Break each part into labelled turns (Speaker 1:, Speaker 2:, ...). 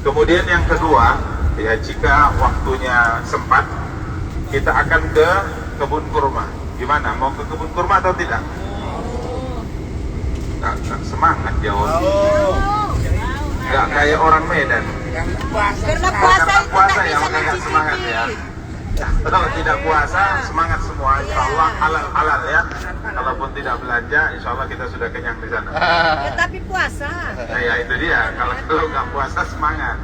Speaker 1: Kemudian yang kedua, ya jika waktunya sempat, kita akan ke kebun kurma. Gimana? Mau ke kebun kurma atau tidak? Nggak semangat jawab. Nggak kayak orang Medan.
Speaker 2: Karena puasa
Speaker 1: Ya nggak semangat ya. Kalau tidak puasa, semangat semua. Insya Allah halal ya. Kalaupun tidak belanja, insya Allah kita sudah kenyang di sana.
Speaker 2: Ya, tapi puasa.
Speaker 1: Nah, ya itu dia. Kalau nggak puasa semangat.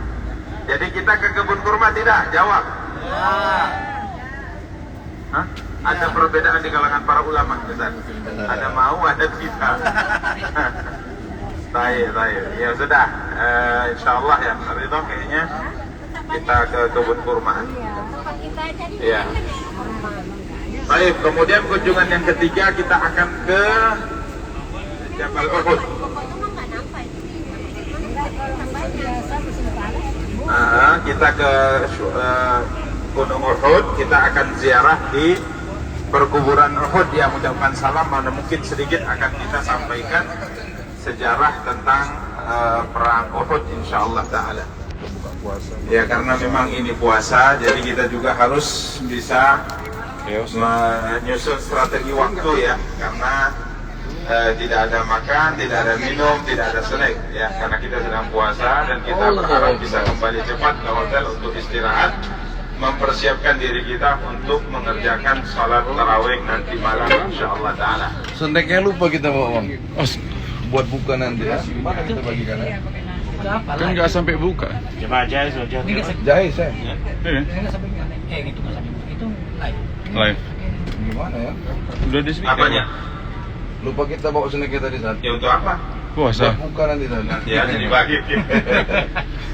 Speaker 1: Jadi kita ke kebun kurma tidak? Jawab. Hah? Ada perbedaan di kalangan para ulama, Ustaz. Ada mau, ada tidak. Baik. Ya sudah. Insya Allah ya, Ridho kayaknya kita ke kebun kurma. Ya. Baik, kemudian kunjungan yang ketiga kita akan ke Jabal Uhud. Kita ke Gunung Uhud, kita akan ziarah di perkuburan Uhud. Ya, mengucapkan salam, mana mungkin sedikit akan kita sampaikan sejarah tentang perang Uhud insyaallah ta'ala. Ya, karena memang ini puasa, jadi kita juga harus bisa menyusun strategi waktu ya, karena tidak ada makan, tidak ada minum, tidak ada snack ya, karena kita sedang puasa dan kita berharap bisa kembali cepat ke hotel untuk istirahat, mempersiapkan diri kita untuk mengerjakan salat tarawih nanti malam insyaallah ta'ala.
Speaker 3: Snacknya lupa kita bawa, Bang. Buat buka nanti ya. Mana kita bagikan ya?
Speaker 4: Kan nggak sampai buka.
Speaker 5: Coba jahit saja.
Speaker 3: Jahit saya.
Speaker 4: Gitu nggak sampai buka, itu live.
Speaker 3: Gimana ya?
Speaker 4: Udah di sini.
Speaker 1: Apanya?
Speaker 3: Lupa kita bawa snack kita di sana.
Speaker 1: Ya untuk apa?
Speaker 4: Puasa.
Speaker 3: Buat buka nanti sana.
Speaker 1: Nanti aja dibagi.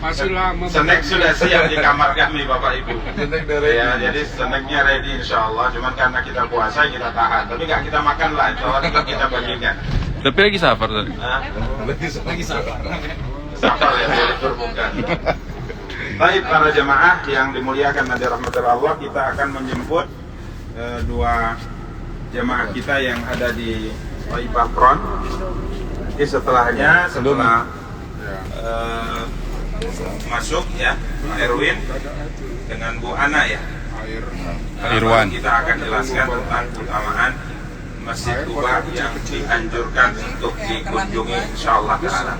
Speaker 5: Masih lama.
Speaker 1: Snack sudah siap di kamar kami Bapak Ibu.
Speaker 3: Snack dari
Speaker 1: Ya, jadi snacknya ready insya Allah. Cuman karena kita puasa kita tahan. Tapi nggak kita makan lah. Insya Allah tetap kita bagikan.
Speaker 4: Tapi lagi safar tadi.
Speaker 1: Hah?
Speaker 3: lagi safar.
Speaker 1: Safar ya, boleh berbuka. Baik para jemaah yang dimuliakan dari rahmatillah Allah, kita akan menjemput dua jemaah kita yang ada di Thaifah Front. Jadi setelah masuk ya Pak Erwin dengan Bu Ana ya,
Speaker 4: Irwan.
Speaker 1: kita akan jelaskan tentang keutamaan Masjid Quba yang dianjurkan untuk dikunjungi insyaallah ta'ala.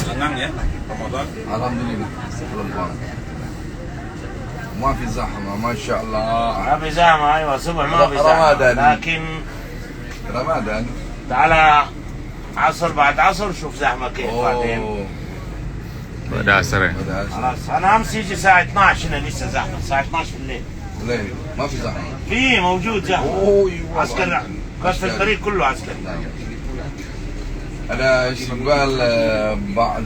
Speaker 1: Senang ya Ramadan?
Speaker 3: Alhamdulillah. Belum pulang. ما في زحمة ما شاء الله.
Speaker 5: ما في زحمة، أيوة الصبح ما في زحمة،
Speaker 3: رمضان.
Speaker 5: لكن
Speaker 3: رمضان.
Speaker 5: تعالى عصر بعد عصر شوف زحمة كيف بعدين.
Speaker 4: Pada asar ya.
Speaker 5: خلاص أنا أمس يجي الساعة 12 هنا لسه زحمة، الساعة 12 بالليل.
Speaker 3: ليه؟ ما في زحمة.
Speaker 5: في موجود زحمة.
Speaker 3: أيوة.
Speaker 5: عسكر بس في الطريق كله عسكر.
Speaker 3: ada استقبال بعد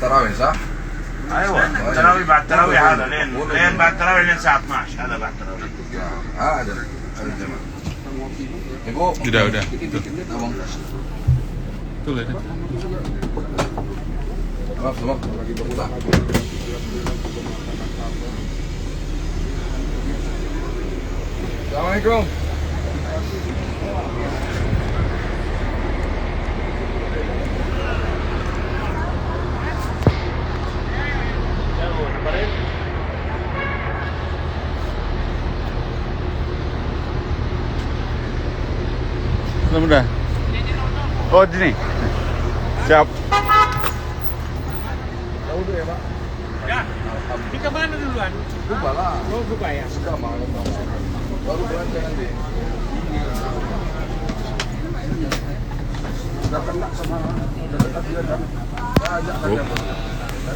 Speaker 3: تراويح صح؟
Speaker 5: ايوه التراويح بعد التراويح هذا لين بعد التراويح لين الساعه 12 هذا بعد التراويح.
Speaker 3: ada jemaah. Ibu.
Speaker 4: Udah.
Speaker 3: Abang.
Speaker 4: Tuh lihat.
Speaker 3: Maaf, lagi berputar. Assalamualaikum.
Speaker 4: Sudah. Oh di sini. Siap.
Speaker 5: Di kemana duluan?
Speaker 3: Kuba lah.
Speaker 5: Oh Kuba ya.
Speaker 3: Sudah malam. Baru belanja nanti. Sudah kena sama dekat dia kan. Ajak saja.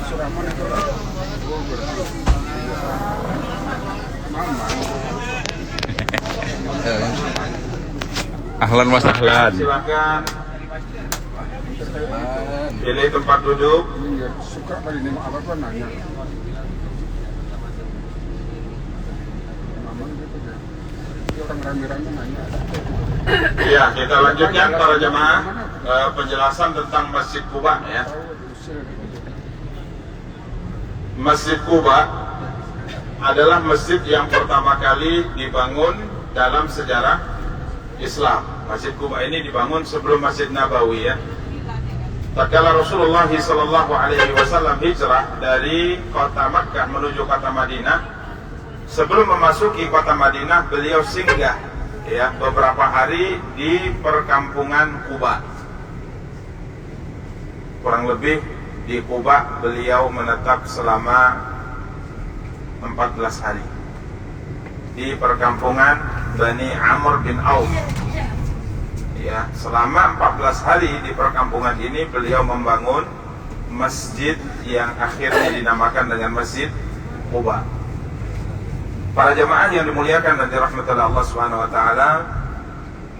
Speaker 3: Sudah mana itu? Mama.
Speaker 4: Ahlan mas ahlan.
Speaker 1: Silakan pilih tempat duduk.
Speaker 3: Suka kali ini apa nanya. Orang rame-rame nanya.
Speaker 1: Ya, kita lanjutkan para jemaah penjelasan tentang Masjid Quba ya. Masjid Quba adalah masjid yang pertama kali dibangun dalam sejarah Islam. Masjid Quba ini dibangun sebelum Masjid Nabawi ya. Tatkala Rasulullah SAW hijrah dari kota Makkah menuju kota Madinah, sebelum memasuki kota Madinah beliau singgah ya beberapa hari di perkampungan Quba. Kurang lebih di Quba beliau menetap selama 14 hari di perkampungan Bani Amr bin Auf. Ya, selama 14 hari di perkampungan ini beliau membangun masjid yang akhirnya dinamakan dengan Masjid Quba. Para jemaah yang dimuliakan dan dirahmati Allah Subhanahu wa taala,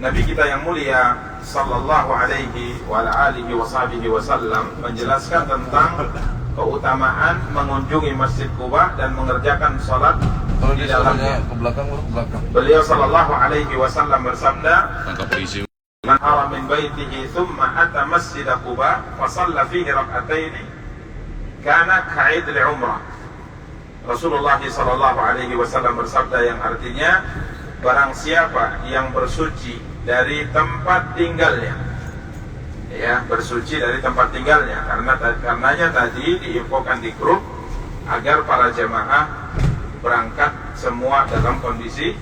Speaker 1: Nabi kita yang mulia sallallahu alaihi wa alihi wasallam menjelaskan tentang keutamaan mengunjungi Masjid Quba dan mengerjakan salat di dalamnya.
Speaker 3: Ke belakang.
Speaker 1: Beliau sallallahu alaihi wasallam bersabda, "Man hara min baitihi thumma ata Masjid Quba fa shalla fihi rak'atain kana ka'id al-umrah." Rasulullah sallallahu alaihi wasallam bersabda yang artinya, barang siapa yang bersuci dari tempat tinggalnya, ya, bersuci dari tempat tinggalnya, karenanya tadi diinfokan di grup agar para jemaah berangkat semua dalam kondisi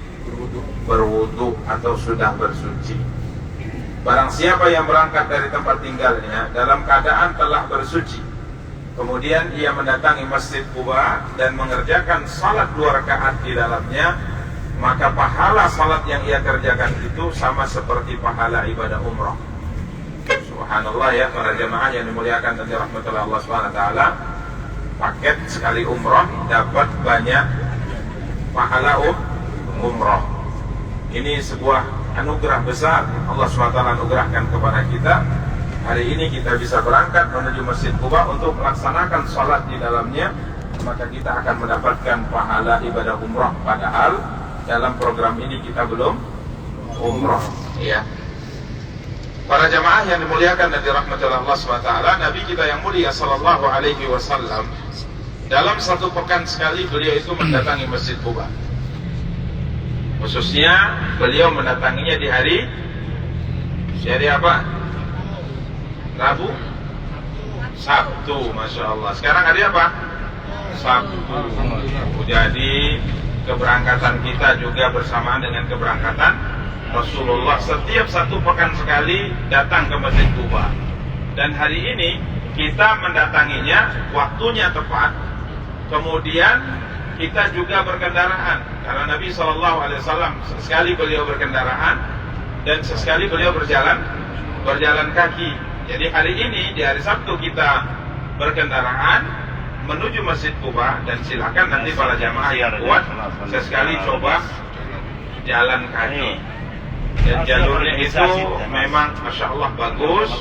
Speaker 1: berwudu atau sudah bersuci. Barang siapa yang berangkat dari tempat tinggalnya dalam keadaan telah bersuci, kemudian ia mendatangi Masjid Quba dan mengerjakan salat 2 rakaat di dalamnya, maka pahala salat yang ia kerjakan itu sama seperti pahala ibadah umrah. Subhanallah ya, para jemaah yang dimuliakan dan dirahmati Allah Subhanahu wa taala, paket sekali umrah dapat banyak pahala umrah. Ini sebuah anugerah besar Allah SWT anugerahkan kepada kita. Hari ini kita bisa berangkat menuju Masjid Quba untuk melaksanakan sholat di dalamnya, maka kita akan mendapatkan pahala ibadah umrah. Padahal dalam program ini kita belum umrah ya. Para jamaah yang dimuliakan dan dirahmati Allah SWT, Nabi kita yang mulia sallallahu alaihi wasallam dalam 1 pekan sekali beliau itu mendatangi Masjid Quba. Khususnya beliau mendatanginya di hari apa? Rabu? Sabtu, Masya Allah. Sekarang hari apa? Sabtu. Jadi keberangkatan kita juga bersamaan dengan keberangkatan Rasulullah. Setiap 1 pekan sekali datang ke Masjid Quba. Dan hari ini kita mendatanginya, waktunya tepat. Kemudian kita juga berkendaraan, karena Nabi SAW sesekali beliau berkendaraan dan sesekali beliau berjalan kaki. Jadi hari ini di hari Sabtu kita berkendaraan menuju Masjid Quba, dan silakan nanti para jamaah yang kuat sesekali coba jalan kaki. Dan jalurnya itu memang Masya Allah bagus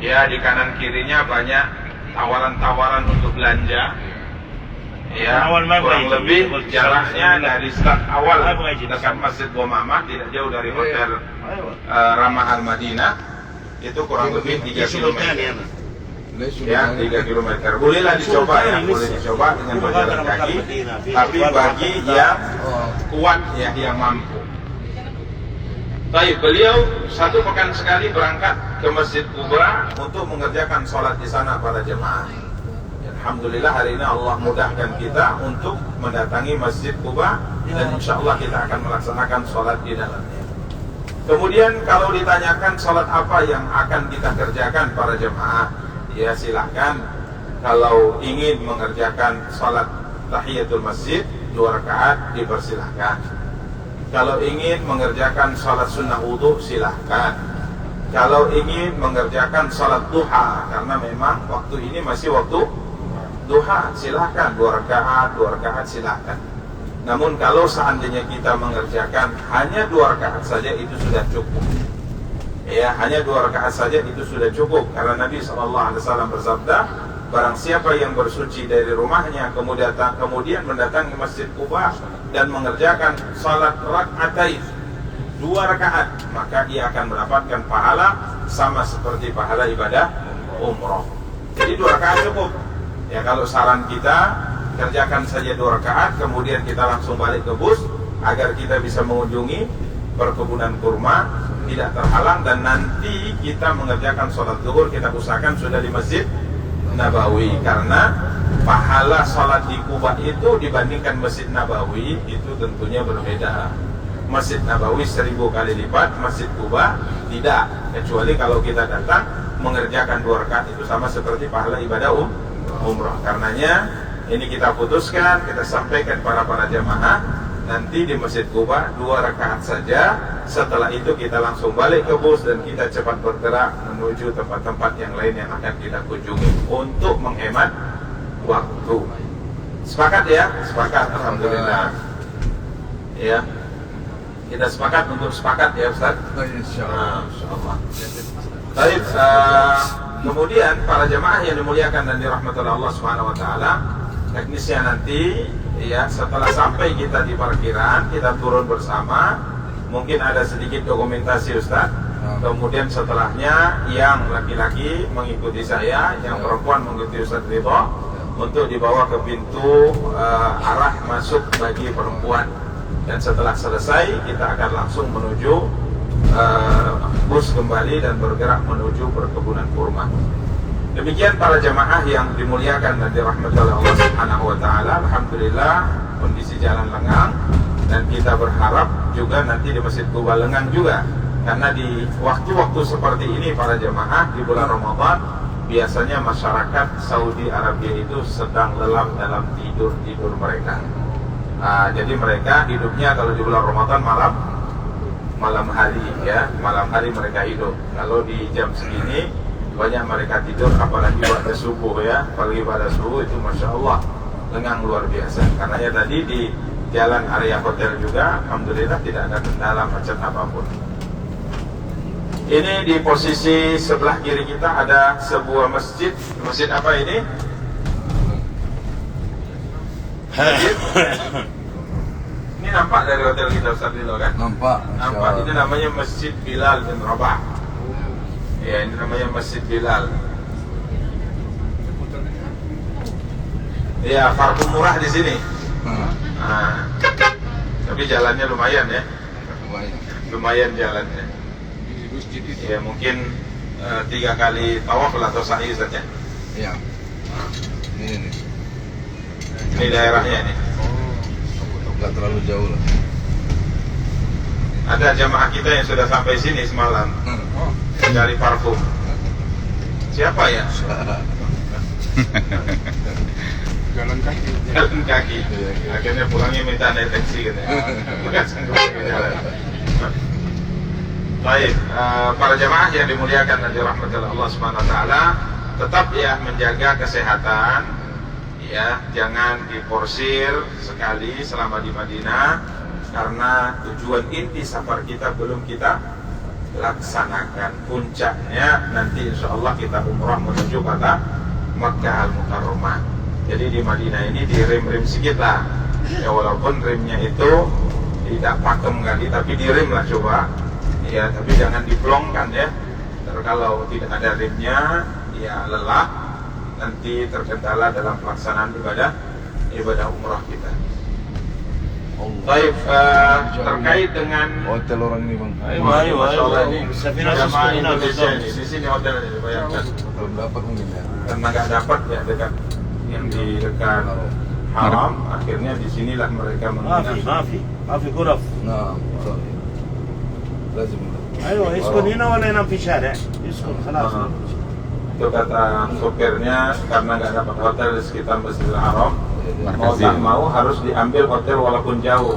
Speaker 1: ya, di kanan kirinya banyak tawaran-tawaran untuk belanja ya, kurang lebih jaraknya dari start awal dekat Masjid Gomamah, tidak jauh dari hotel Ramah Al Madinah, itu kurang lebih 3 km ya, 3 km. Bolehlah dicoba ya, boleh dicoba dengan berjalan kaki, tapi bagi yang kuat ya, yang mampu. Baik, beliau 1 pekan sekali berangkat ke Masjid Quba untuk mengerjakan sholat di sana para jemaah. Alhamdulillah hari ini Allah mudahkan kita untuk mendatangi Masjid Quba, dan insya Allah kita akan melaksanakan sholat di dalamnya. Kemudian kalau ditanyakan sholat apa yang akan kita kerjakan para jemaah, ya silahkan. Kalau ingin mengerjakan sholat tahiyatul masjid 2 rakaat dipersilahkan. Kalau ingin mengerjakan sholat sunnah wudu silahkan. Kalau ingin mengerjakan sholat duha, karena memang waktu ini masih waktu duha, silahkan 2 rakaat silahkan. Namun kalau seandainya kita mengerjakan hanya 2 rakaat saja itu sudah cukup. Ya, hanya 2 rakaat saja itu sudah cukup, karena Nabi SAW bersabda, barang siapa yang bersuci dari rumahnya kemudian mendatangi Masjid Quba dan mengerjakan salat rakaatain 2 rakaat, maka ia akan mendapatkan pahala sama seperti pahala ibadah umrah. Jadi 2 rakaat cukup. Ya, kalau saran kita, kerjakan saja 2 rakaat, kemudian kita langsung balik ke bus agar kita bisa mengunjungi perkebunan kurma tidak terhalang, dan nanti kita mengerjakan sholat zuhur kita usahakan sudah di Masjid Nabawi, karena pahala sholat di Kuba itu dibandingkan Masjid Nabawi itu tentunya berbeda. Masjid Nabawi 1000 kali lipat, Masjid Kuba tidak, kecuali kalau kita datang mengerjakan 2 rakaat itu sama seperti pahala ibadah umrah. Karenanya ini kita putuskan, kita sampaikan para jamaah, nanti di Masjid Kuba 2 rakaat saja. Setelah itu kita langsung balik ke bus dan kita cepat bergerak menuju tempat-tempat yang lain yang akan kita kunjungi untuk menghemat waktu. Sepakat ya? Sepakat, alhamdulillah. Ya, kita sepakat untuk sepakat ya Ustaz. Insyaallah. Baik, kemudian para jemaah yang dimuliakan dan dirahmati Allah Subhanahu wa taala, teknisnya nanti ya setelah sampai kita di parkiran kita turun bersama, mungkin ada sedikit dokumentasi Ustaz. Kemudian setelahnya yang laki-laki mengikuti saya, yang perempuan mengikuti Ustaz Ridho, untuk dibawa ke pintu arah masuk bagi perempuan. Dan setelah selesai kita akan langsung menuju bus kembali dan bergerak menuju perkebunan kurma. Demikian para jamaah yang dimuliakan dan dirahmati oleh Allah Subhanahu wa taala. Alhamdulillah kondisi jalan lengang, dan kita berharap juga nanti di Masjid Kuba lengang juga, karena di waktu-waktu seperti ini para jamaah di bulan Ramadan biasanya masyarakat Saudi Arabia itu sedang lelap dalam tidur mereka. Jadi mereka hidupnya kalau di bulan Ramadan malam hari ya, malam hari mereka hidup. Kalau di jam segini banyak mereka tidur, apalagi pada subuh ya, apalagi pada subuh itu masya Allah lengang luar biasa. Karena ya tadi di jalan area hotel juga alhamdulillah tidak ada kendala macet apapun. Ini di posisi sebelah kiri kita ada sebuah masjid. Masjid apa ini? Masjid? Ini nampak dari hotel kita Ustaz Lilo kan?
Speaker 3: Nampak.
Speaker 1: Ini namanya Masjid Bilal bin Rabah. Ya, ini namanya Masjid Bilal. Ya, parfum murah di sini. Tapi jalannya lumayan ya. Lumayan jalannya. Ya, mungkin 3 kali tawaf atau sa'i saja.
Speaker 3: Iya. Ini.
Speaker 1: Ini daerahnya ini.
Speaker 3: Enggak terlalu jauh lah.
Speaker 1: Ada jamaah kita yang sudah sampai sini semalam mencari parfum. Siapa ya?
Speaker 3: Jalan kaki.
Speaker 1: Jalan kaki. Akhirnya pulangnya minta naik taksi gitu. Bukan sanggup jalan. Baik, para jamaah yang dimuliakan dan dirahmati Allah Subhanahu wa taala, tetap ya menjaga kesehatan. Ya, jangan diporsir sekali selama di Madinah, karena tujuan inti safar kita belum kita laksanakan. Puncaknya nanti insya Allah kita umrah menuju kota Makkah Al-Mukarramah. Jadi di Madinah ini direm-rem sedikit lah ya, walaupun remnya itu tidak pakem kali, tapi direm lah coba ya, tapi jangan diplongkan ya. Kalau tidak ada remnya ya lelah, nanti terkendala dalam pelaksanaan ibadah umrah kita. Baik, terkait dengan
Speaker 3: Hotel orang ini bang.
Speaker 5: Ayo.
Speaker 1: Safina jamaah Indonesia ini, di sini hotel ini bayangkan.
Speaker 3: Belum dapat mungkin ya.
Speaker 1: Karena nggak dapat ya dekat yang di dekat haram, akhirnya di sinilah mereka menginap.
Speaker 5: ما في غرف.
Speaker 3: Nah, lazim.
Speaker 5: ايوه يسكن هنا ولا ينام في شارع؟ يسكن خلاص.
Speaker 1: Itu kata sopirnya, karena nggak dapat hotel di sekitar Masjidil Haram, mau tak mau harus diambil hotel walaupun jauh.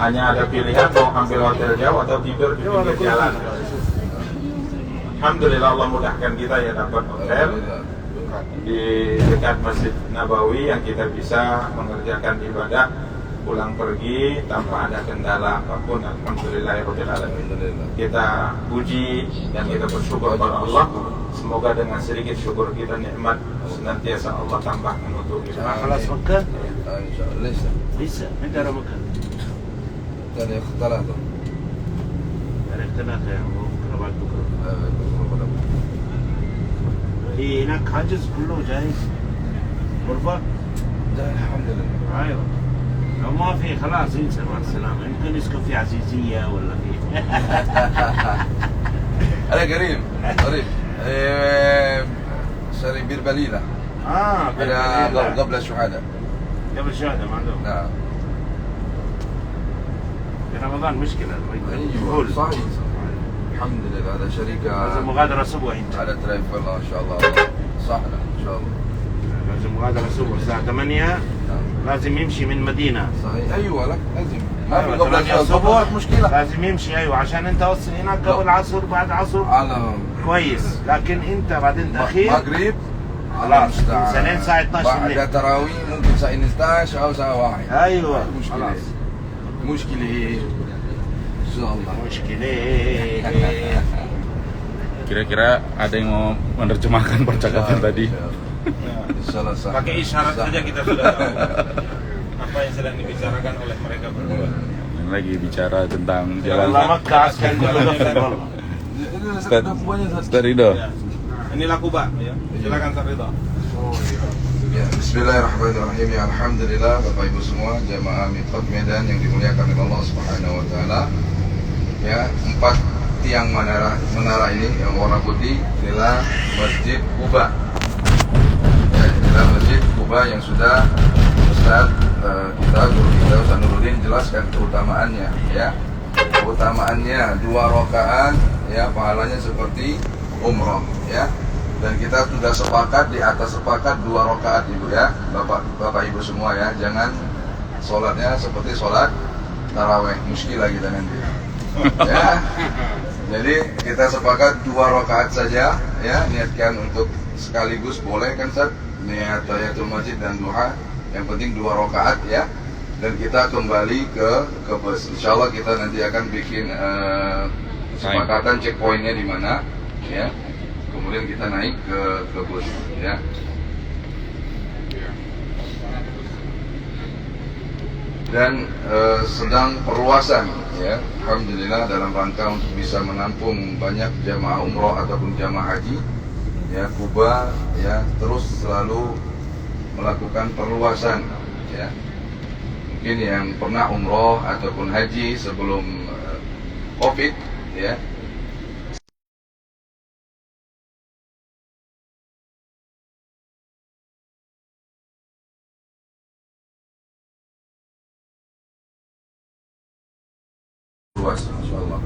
Speaker 1: Hanya ada pilihan mau ambil hotel jauh atau tidur di pinggir jalan. Alhamdulillah Allah mudahkan kita ya dapat hotel di dekat Masjid Nabawi yang kita bisa mengerjakan ibadah pulang pergi tanpa ada kendala apapun. Alhamdulillahirabbil alamin. Kita puji dan kita bersyukur kepada Allah. Semoga dengan sedikit syukur kita nikmat senantiasa Allah tambahkan untuk kita.
Speaker 5: خلاص مكة؟
Speaker 3: إن شاء الله.
Speaker 5: لسه ما ترى مكة.
Speaker 3: تاريخ 3.
Speaker 5: تاريخ 3 يا أبو بعد بكرة. في هناك حاجز كله جاهز؟ غرفة؟
Speaker 3: الحمد لله.
Speaker 5: أيوه. لو ما في خلاص ينسى مع السلامة، يمكن يسكن في عزيزية ولا في
Speaker 3: أنا قريب شاري بير بليلة. أنا قبل الشهادة.
Speaker 5: قبل الشهادة ما عندهم.
Speaker 3: نعم.
Speaker 5: في رمضان مشكلة.
Speaker 3: أيوة صحيح. الحمد لله هذا شركة.
Speaker 5: لازم مغادرة أسبوع أنت.
Speaker 3: على تريف الله إن شاء الله. صحنا إن شاء الله.
Speaker 5: لازم مغادرة أسبوع الساعة 8 لازم يمشي من مدينة.
Speaker 3: صحيح أيوة لك لازم. ما في
Speaker 5: أيوة،
Speaker 3: قبل
Speaker 5: 8
Speaker 3: الصبح مشكلة.
Speaker 5: لازم يمشي أيوة عشان أنت وصل هناك قبل العصر بعد العصر
Speaker 3: على
Speaker 5: كويس، لكن أنت بعدين تأخير
Speaker 3: مغرب
Speaker 5: خلاص سنين الساعة 12 الليل.
Speaker 3: بعد تراويح ممكن ساعة 12 أو ساعة 1.
Speaker 5: أيوة
Speaker 3: مشكلة. مشكلة إن شاء الله.
Speaker 5: مشكلة.
Speaker 6: Kira-kira ada yang mau menerjemahkan percakapan tadi?
Speaker 3: Insyaallah sah.
Speaker 1: Pakai isyarat saja kita sudah tahu apa yang sedang dibicarakan oleh mereka berdua.
Speaker 6: Yang lagi bicara tentang
Speaker 5: Jalan
Speaker 6: jalan
Speaker 5: Makkah akan diberikan.
Speaker 6: Ustaz Ridho.
Speaker 1: Ya. Inilah Kuba, ya. Silakan Ustaz Ridho.
Speaker 3: Ya, Bismillahirrahmanirrahim. Ya, Alhamdulillah Bapak Ibu semua jamaah Miqat Medan yang dimuliakan oleh Allah Subhanahu wa taala. Ya, 4 tiang menara ini yang warna putih inilah Masjid Kuba. Ya, inilah Masjid Kuba yang sudah Ustaz guru kita Ustaz Nuruddin jelaskan keutamaannya, ya. Keutamaannya 2 rakaat, ya, pahalanya seperti umroh, ya. Dan kita sudah sepakat di atas sepakat 2 rakaat Ibu, ya. Bapak Ibu semua, ya. Jangan sholatnya seperti sholat taraweh, muskilah kita nanti. Ya. Jadi kita sepakat 2 rakaat saja, ya. Niatkan untuk sekaligus boleh kan Ustaz? Niat tahiyatul masjid dan duha. Yang penting 2 rakaat, ya. Dan kita kembali ke bus. Insyaallah kita nanti akan bikin kesepakatan checkpointnya di mana, ya. Kemudian kita naik ke bus, ya. Dan sedang perluasan, ya. Alhamdulillah dalam rangka untuk bisa menampung banyak jamaah umroh ataupun jamaah haji, ya. Kuba, ya, terus selalu melakukan perluasan, ya. Mungkin yang pernah umroh ataupun haji sebelum Covid, ya. Luas, insyaallah.